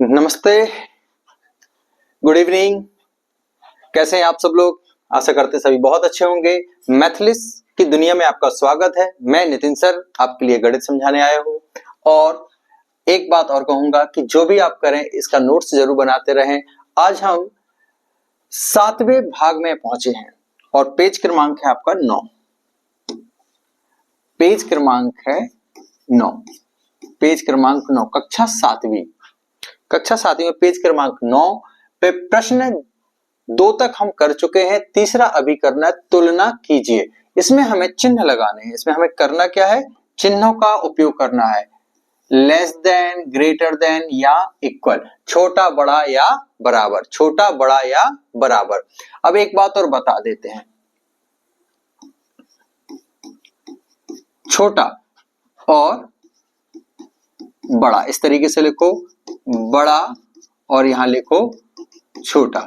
नमस्ते, good evening. कैसे हैं आप सब लोग? आशा करते सभी बहुत अच्छे होंगे। मैथलिस की दुनिया में आपका स्वागत है। मैं नितिन सर आपके लिए गणित समझाने आया हूँ। और एक बात और कहूंगा कि जो भी आप करें इसका नोट्स जरूर बनाते रहें। आज हम 7वें भाग में पहुंचे हैं और पेज क्रमांक है आपका 9। पेज क्रमांक है 9। पेज क्रमांक 9, कक्षा 7वीं में पेज क्रमांक 9 पे प्रश्न 2 तक हम कर चुके हैं। तीसरा अभी करना है, तुलना कीजिए। इसमें हमें चिन्ह लगाने हैं। इसमें हमें करना क्या है? चिन्हों का उपयोग करना है। लेस देन, ग्रेटर देन या इक्वल, छोटा बड़ा या बराबर, छोटा बड़ा या बराबर। अब एक बात और बता देते हैं, छोटा और बड़ा इस तरीके से लिखो, बड़ा और यहां लिखो छोटा।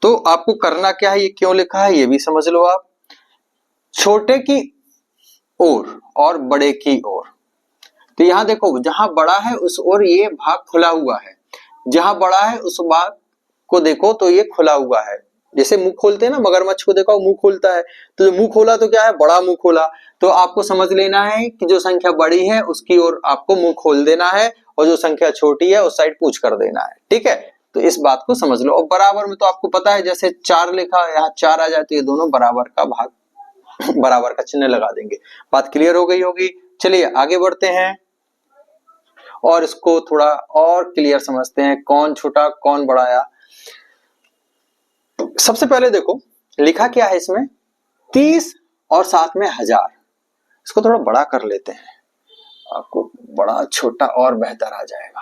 तो आपको करना क्या है, ये क्यों लिखा है ये भी समझ लो आप। छोटे की ओर और बड़े की ओर, तो यहां देखो जहां बड़ा है उस ओर ये भाग खुला हुआ है, जहां बड़ा है उस भाग को देखो तो ये खुला हुआ है। जैसे मुंह खोलते हैं ना, मगरमच्छ को देखो मुंह खोलता है, तो मुंह खोला तो क्या है? बड़ा मुंह खोला। तो आपको समझ लेना है कि जो संख्या बड़ी है उसकी ओर आपको मुंह खोल देना है और जो संख्या छोटी है उस साइड पूछ कर देना है। ठीक है, तो इस बात को समझ लो। और बराबर में तो आपको पता है, जैसे 4 लिखा, यहाँ 4 आ जाए तो ये दोनों बराबर का भाग बराबर का चिन्ह लगा देंगे। बात क्लियर हो गई होगी। चलिए आगे बढ़ते हैं और इसको थोड़ा और क्लियर समझते हैं, कौन छोटा कौन बड़ा आया। सबसे पहले देखो लिखा क्या है इसमें, 30 और साथ में 1000। इसको थोड़ा बड़ा कर लेते हैं, आपको बड़ा छोटा और बेहतर आ जाएगा।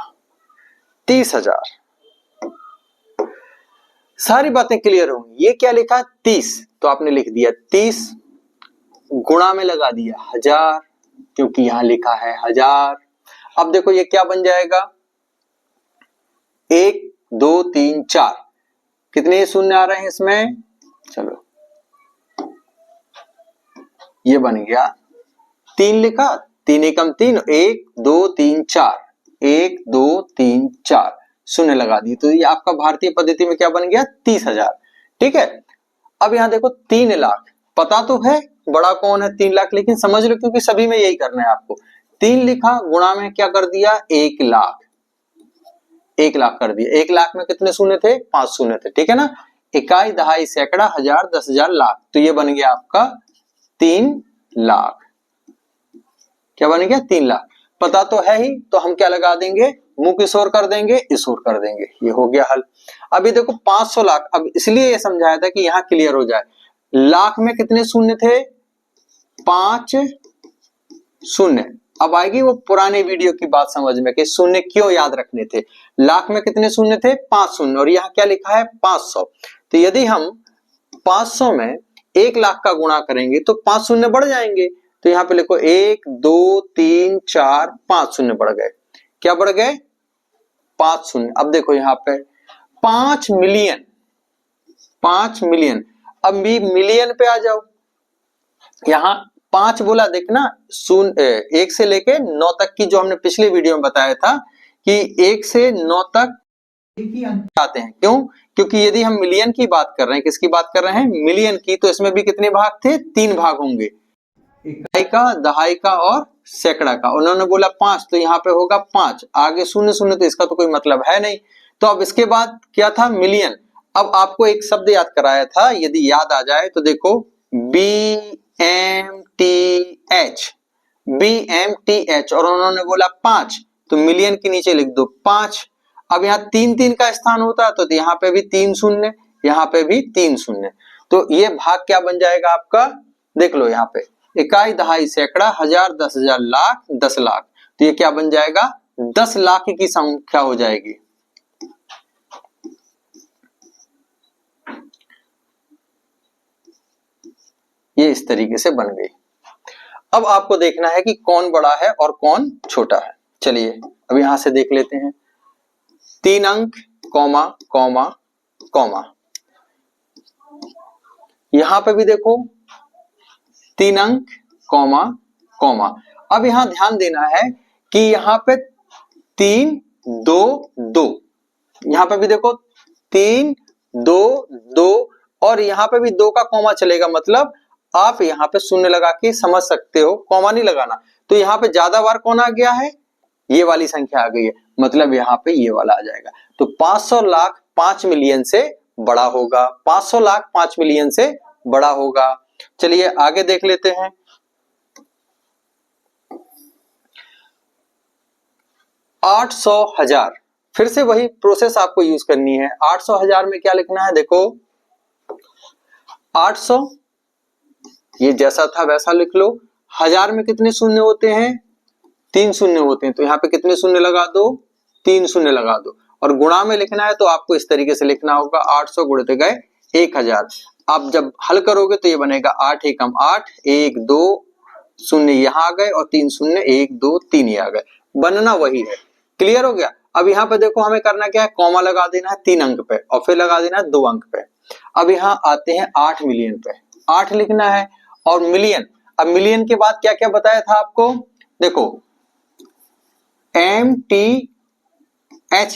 30,000। सारी बातें क्लियर होंगी। ये क्या लिखा? 30, तो आपने लिख दिया 30, गुणा में लगा दिया 1000 क्योंकि यहां लिखा है 1000। अब देखो ये क्या बन जाएगा, 1 2 3 4, कितने शून्य आ रहे हैं इसमें? चलो ये बन गया 3 लिखा, 3 एकम 3, 1 2 3 4, 1 2 3 4 शून्य लगा दी। तो ये आपका भारतीय पद्धति में क्या बन गया? 30,000। ठीक है, अब यहां देखो 3 लाख, पता तो है बड़ा कौन है? 3 लाख, लेकिन समझ लो क्योंकि सभी में यही करना है आपको। 3 लिखा, गुणा में क्या कर दिया? 1 लाख, 1 लाख कर दिया। 1 लाख में कितने शून्य थे? 5 शून्य थे। ठीक है ना, इकाई, दहाई, सैकड़ा, हजार, 10,000, लाख, तो ये बन गया आपका 3 लाख। क्या बन गया? 3 लाख। पता तो है ही, तो हम क्या लगा देंगे? मुंह किस ओर कर देंगे? इस ओर कर देंगे। ये हो गया हल। अभी देखो 500 लाख, अब इसलिए ये समझाया था कि यहां क्लियर हो जाए। लाख में कितने शून्य थे? 5 शून्य। अब आएगी वो पुराने वीडियो की बात समझ में कि शून्य क्यों याद रखने थे। लाख में कितने शून्य थे? 5 शून्य, और यहाँ क्या लिखा है? 500। तो यदि हम 500 में 1 लाख का गुणा करेंगे तो 5 शून्य बढ़ जाएंगे। तो यहाँ पे लिखो 1 2 3 4 5 शून्य बढ़ गए। क्या बढ़ गए? 5 शून्य। अब देखो यहाँ पे 5 मिलियन, 5 मिलियन। अब भी मिलियन पे आ जाओ। यहाँ 5 बोला, देखना, 1 से लेके 9 तक की जो हमने पिछले वीडियो में बताया था कि 1 से 9 तक आते हैं। क्यों? क्योंकि यदि हम मिलियन की बात कर रहे हैं, किसकी बात कर रहे हैं? मिलियन की, तो इसमें भी कितने भाग थे? 3 भाग होंगे, इकाई का, दहाई का और सैकड़ा का। उन्होंने बोला 5, तो यहाँ पे होगा 5, आगे शून्य शून्य, तो इसका तो कोई मतलब है नहीं। तो अब इसके बाद क्या था? मिलियन। अब आपको एक शब्द याद कराया था, यदि याद आ जाए तो देखो, BMTH, BMTH, और उन्होंने बोला 5, तो मिलियन के नीचे लिख दो 5। अब यहाँ 3 3 का स्थान होता तो यहाँ पे भी 3 शून्य, यहाँ पे भी 3 शून्य। तो ये भाग क्या बन जाएगा आपका? देख लो यहाँ पे, इकाई, दहाई, सैकड़ा, हजार, 10,000, लाख, 10 लाख। तो ये क्या बन जाएगा? 10 लाख की संख्या हो जाएगी। ये इस तरीके से बन गई। अब आपको देखना है कि कौन बड़ा है और कौन छोटा है। चलिए अब यहां से देख लेते हैं। 3 अंक, कॉमा कॉमा कॉमा, यहां पे भी देखो 3 अंक, कॉमा कॉमा। अब यहां ध्यान देना है कि यहां पे 3 2 2, यहाँ पे भी देखो 3 2 2 और यहाँ पे भी 2 का कॉमा चलेगा, मतलब आप यहाँ पे शून्य लगा के समझ सकते हो, कॉमा नहीं लगाना। तो यहाँ पे ज्यादा बार कौन आ गया है, ये वाली संख्या आ गई है, मतलब यहाँ पे ये वाला आ जाएगा। तो 500 लाख 5 मिलियन से बड़ा होगा, 500 लाख 5 मिलियन से बड़ा होगा। चलिए आगे देख लेते हैं। 800,000, फिर से वही प्रोसेस आपको यूज करनी है। 800,000 में क्या लिखना है, देखो 800 ये जैसा था वैसा लिख लो। 1000 में कितने शून्य होते हैं, 3 शून्य होते हैं, तो यहाँ पे कितने शून्य लगा दो, 3 शून्य लगा दो। और गुणा में लिखना है तो आपको इस तरीके से लिखना होगा, 800 गुणित गए 1000। आप जब हल करोगे तो ये बनेगा 8 एकम 8, 1 2 शून्य यहाँ आ गए और 3 शून्य 1 2 3 ये आ गए, बनना वही है। क्लियर हो गया। अब यहाँ पे देखो हमें करना क्या है, कॉमा लगा देना है 3 अंक पे और फिर लगा देना है 2 अंक पे। अब यहाँ आते हैं 8 मिलियन पे, 8 लिखना है और मिलियन। अब मिलियन के बाद क्या क्या बताया था आपको, देखो MTH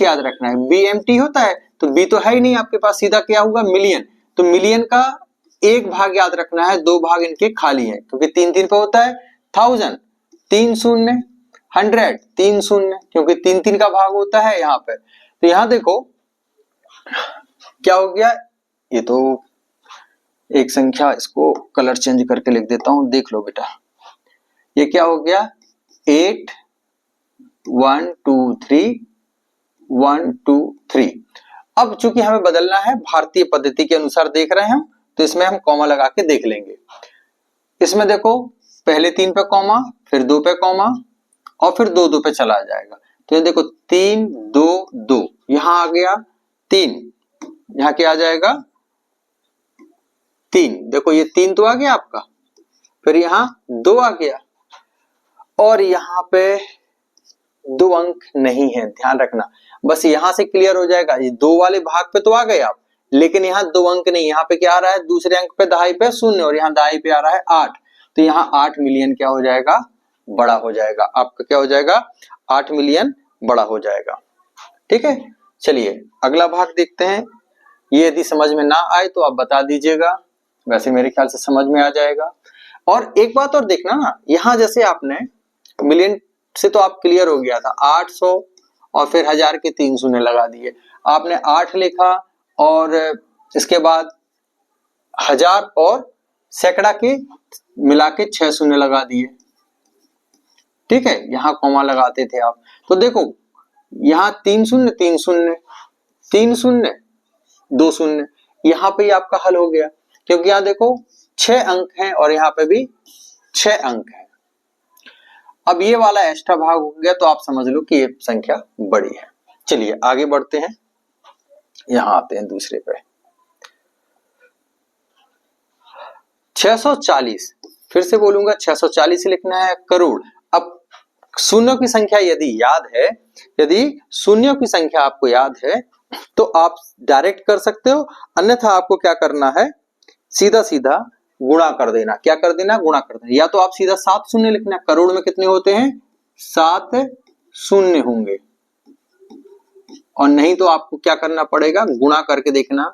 याद रखना है, BMT होता है तो B तो है ही नहीं आपके पास, सीधा क्या होगा मिलियन। तो मिलियन का एक भाग याद रखना है, 2 भाग इनके खाली है क्योंकि 3 3 पे होता है। 1000 3 शून्य, 100 3 शून्य क्योंकि 3 3 का भाग होता है यहाँ पे। तो यहाँ देखो क्या हो गया, ये तो एक संख्या, इसको कलर चेंज करके लिख देता हूं, देख लो बेटा। ये क्या हो गया 8 1 2 3 1 2 3। अब चूंकि हमें बदलना है भारतीय पद्धति के अनुसार देख रहे हैं हम, तो इसमें हम कॉमा लगा के देख लेंगे। इसमें देखो पहले 3 पे कॉमा, फिर 2 पे कॉमा और फिर 2 2 पे चला जाएगा। तो ये देखो 3 2 2 यहां आ गया 3, यहां क्या आ जाएगा 3। देखो ये 3 तो आ गया आपका, फिर यहाँ 2 आ गया और यहाँ पे 2 अंक नहीं है, ध्यान रखना। बस यहां से क्लियर हो जाएगा, ये 2 वाले भाग पे तो आ गए आप, लेकिन यहाँ 2 अंक नहीं, यहाँ पे क्या आ रहा है, दूसरे अंक पे दहाई पे शून्य और यहाँ दहाई पे आ रहा है 8। तो यहाँ 8 मिलियन क्या हो जाएगा, बड़ा हो जाएगा आपका, क्या हो जाएगा 8 मिलियन बड़ा हो जाएगा। ठीक है, चलिए अगला भाग देखते हैं। ये यदि समझ में ना आए तो आप बता दीजिएगा, वैसे मेरे ख्याल से समझ में आ जाएगा। और एक बात और देखना ना, यहाँ जैसे आपने मिलियन से तो आप क्लियर हो गया था, 800 और फिर 1000 के 3 शून्य लगा दिए, आपने 8 लिखा और इसके बाद 1000 और सैकड़ा के मिला के 6 शून्य लगा दिए। ठीक है, यहां कॉमा लगाते थे आप, तो देखो यहाँ 3 शून्य 3 शून्य 3 शून्य 2 शून्य, यहाँ पे ही आपका हल हो गया क्योंकि यहाँ देखो 6 अंक हैं और यहाँ पे भी 6 अंक है। अब ये वाला एक्स्ट्रा भाग हो गया तो आप समझ लो कि ये संख्या बड़ी है। चलिए आगे बढ़ते हैं, यहां आते हैं दूसरे पे। 640, फिर से बोलूंगा 640 लिखना है करोड़। अब शून्यों की संख्या यदि याद है, यदि शून्यों की संख्या आपको याद है तो आप डायरेक्ट कर सकते हो, अन्यथा आपको क्या करना है, सीधा सीधा गुणा कर देना। क्या कर देना, गुणा कर देना। या तो आप सीधा 7 शून्य लिखना, करोड़ में कितने होते हैं 7 शून्य होंगे, और नहीं तो आपको क्या करना पड़ेगा, गुणा करके देखना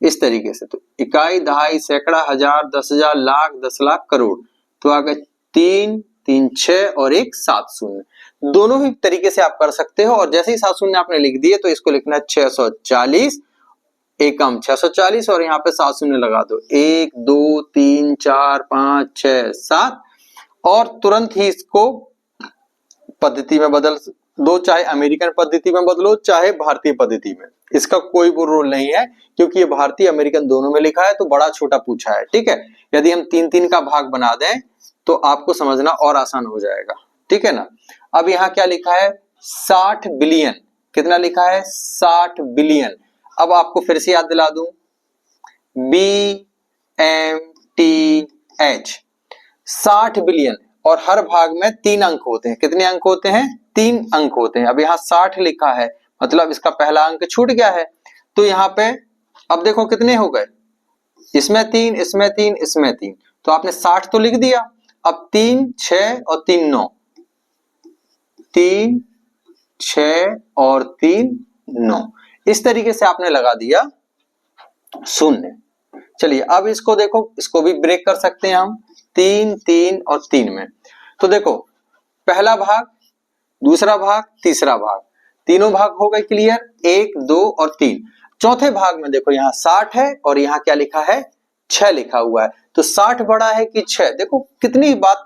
इस तरीके से। तो इकाई दहाई सैकड़ा हजार 10,000 लाख 10 लाख करोड़, तो आ गए 3 3 6 और 1 7 शून्य। दोनों ही तरीके से आप कर सकते हो, और जैसे ही 7 शून्य आपने लिख दिए तो इसको लिखना है 640 एकम 640 और यहाँ पे 7 शून्य लगा दो, 1 2 3 4 5 6 7 और तुरंत ही इसको पद्धति में बदल दो, चाहे अमेरिकन पद्धति में बदलो चाहे भारतीय पद्धति में, इसका कोई वो रोल नहीं है क्योंकि ये भारतीय अमेरिकन दोनों में लिखा है तो बड़ा छोटा पूछा है। ठीक है, यदि हम 3 3 का भाग बना दें तो आपको समझना और आसान हो जाएगा। ठीक है ना। अब यहाँ क्या लिखा है 60 बिलियन, कितना लिखा है 60 बिलियन। अब आपको फिर से याद दिला दूं, BMTH 60 बिलियन, और हर भाग में 3 अंक होते हैं। कितने अंक होते हैं, 3 अंक होते हैं। अब यहाँ 60 लिखा है मतलब इसका पहला अंक छूट गया है, तो यहाँ पे अब देखो कितने हो गए, इसमें 3 इसमें 3 इसमें 3, तो आपने 60 तो लिख दिया। अब 3 6 और 3 9, 3 6 और 3 9, इस तरीके से आपने लगा दिया 0। चलिए अब इसको देखो, इसको भी ब्रेक कर सकते हैं हम 3 3 और 3 में। तो देखो पहला भाग, दूसरा भाग, तीसरा भाग, तीनों भाग हो गए क्लियर, 1 2 और 3। चौथे भाग में देखो यहाँ 60 है और यहाँ क्या लिखा है 6 लिखा हुआ है, तो 60 बड़ा है कि 6। देखो कितनी बात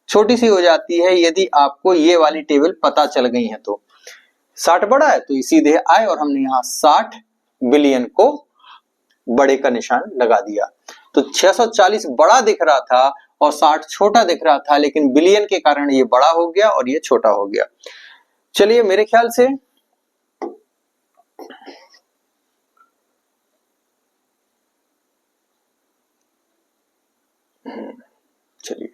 छोटी सी हो जाती है यदि आपको ये वाली टेबल पता चल गई है तो। 60 बड़ा है तो ये सीधे आए और हमने यहाँ 60 बिलियन को बड़े का निशान लगा दिया। तो 640 बड़ा दिख रहा था और 60 छोटा दिख रहा था, लेकिन बिलियन के कारण ये बड़ा हो गया और ये छोटा हो गया। चलिए मेरे ख्याल से चलिए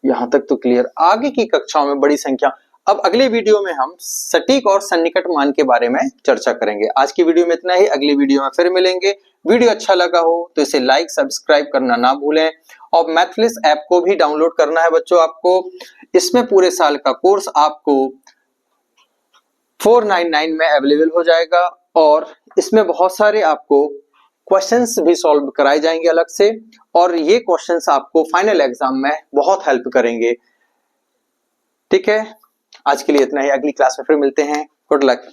यहां तक तो क्लियर। आगे की कक्षाओं में बड़ी संख्या, अब अगले वीडियो में हम सटीक और सन्निकट मान के बारे में चर्चा करेंगे। आज की वीडियो में इतना ही, अगली वीडियो में फिर मिलेंगे। वीडियो अच्छा लगा हो तो इसे लाइक सब्सक्राइब करना ना भूलें और मैथलिस ऐप को भी डाउनलोड करना है बच्चों आपको। इसमें पूरे साल का कोर्स आपको 499 में अवेलेबल हो जाएगा और इसमें बहुत सारे आपको क्वेश्चंस भी सॉल्व कराए जाएंगे अलग से, और ये क्वेश्चंस आपको फाइनल एग्जाम में बहुत हेल्प करेंगे। ठीक है, आज के लिए इतना ही, अगली क्लास में फिर मिलते हैं। Good luck.